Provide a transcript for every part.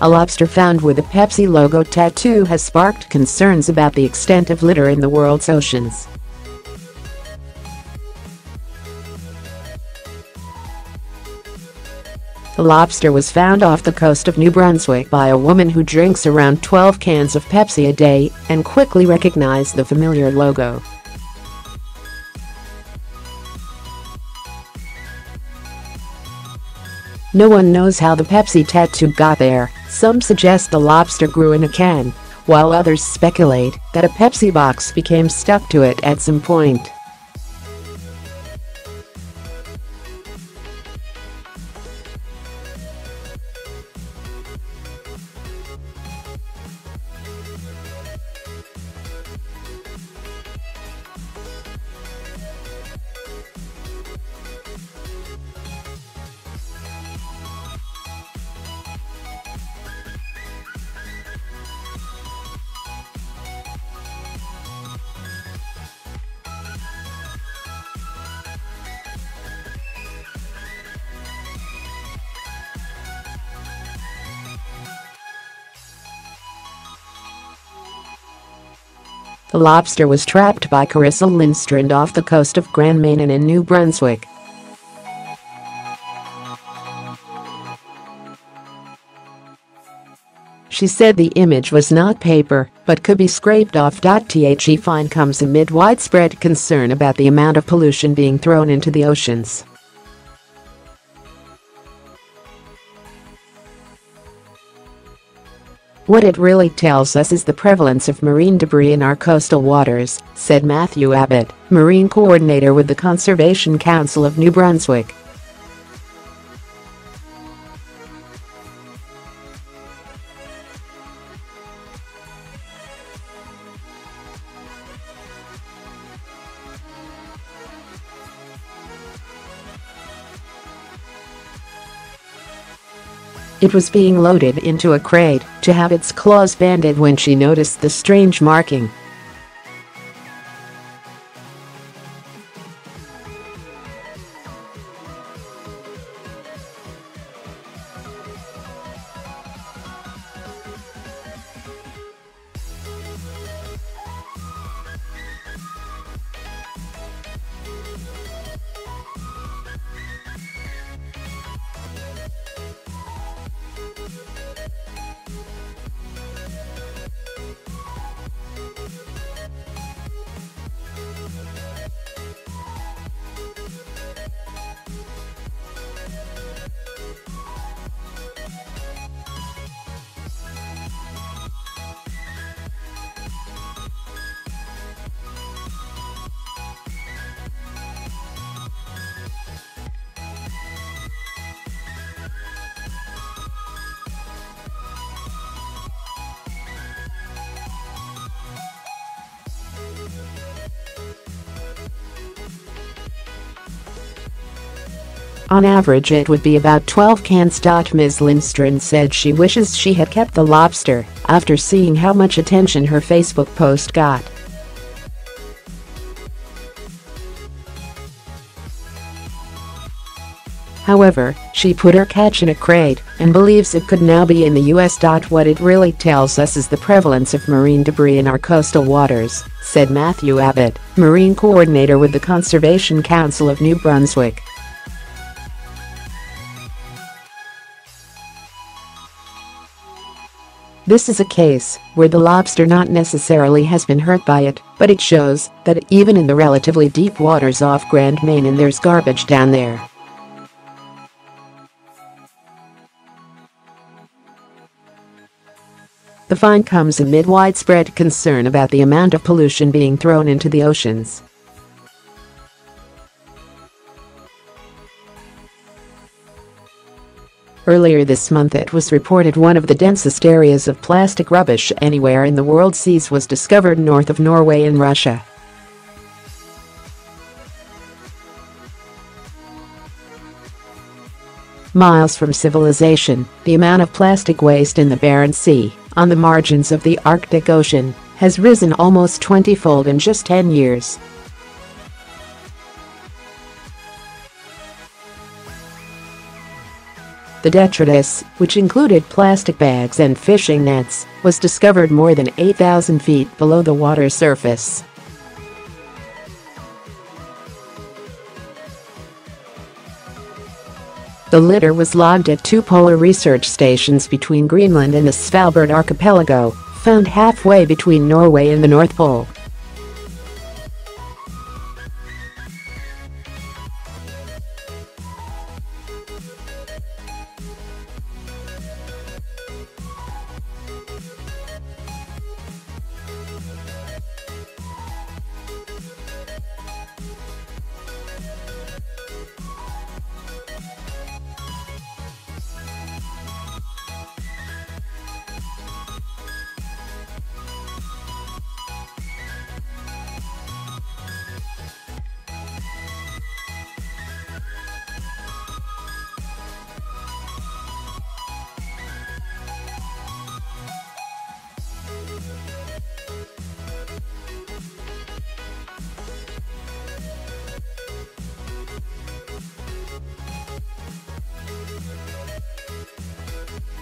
A lobster found with a Pepsi logo tattoo has sparked concerns about the extent of litter in the world's oceans. The lobster was found off the coast of New Brunswick by a woman who drinks around 12 cans of Pepsi a day and quickly recognized the familiar logo. No one knows how the Pepsi tattoo got there. Some suggest the lobster grew in a can, while others speculate that a Pepsi box became stuck to it at some point. The lobster was trapped by Carissa Lindstrand off the coast of Grand Manan in New Brunswick. She said the image was not paper, but could be scraped off. The find comes amid widespread concern about the amount of pollution being thrown into the oceans. "What it really tells us is the prevalence of marine debris in our coastal waters," said Matthew Abbott, Marine Coordinator with the Conservation Council of New Brunswick. It was being loaded into a crate to have its claws banded when she noticed the strange marking. On average it would be about 12 cans. Ms. Lindstrand said she wishes she had kept the lobster after seeing how much attention her Facebook post got. However, she put her catch in a crate and believes it could now be in the US. "What it really tells us is the prevalence of marine debris in our coastal waters," said Matthew Abbott, Marine Coordinator with the Conservation Council of New Brunswick. This is a case where the lobster not necessarily has been hurt by it, but it shows that even in the relatively deep waters off Grand Manan there's garbage down there. The find comes amid widespread concern about the amount of pollution being thrown into the oceans. Earlier this month it was reported one of the densest areas of plastic rubbish anywhere in the world's seas was discovered north of Norway in Russia. Miles from civilization, the amount of plastic waste in the Barents Sea, on the margins of the Arctic Ocean, has risen almost 20-fold in just 10 years. The detritus, which included plastic bags and fishing nets, was discovered more than 8,000 feet below the water surface. The litter was logged at two polar research stations between Greenland and the Svalbard archipelago, found halfway between Norway and the North Pole.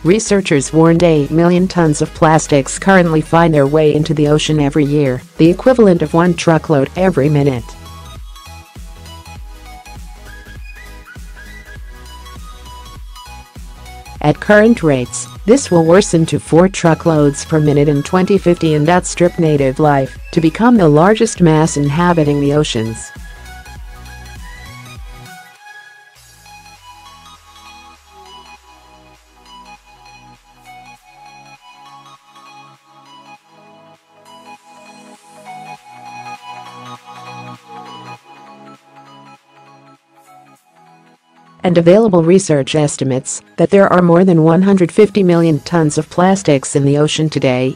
Researchers warned 8 million tons of plastics currently find their way into the ocean every year, the equivalent of one truckload every minute. At current rates, this will worsen to 4 truckloads per minute in 2050 and outstrip native life to become the largest mass inhabiting the oceans. And available research estimates that there are more than 150 million tons of plastics in the ocean today,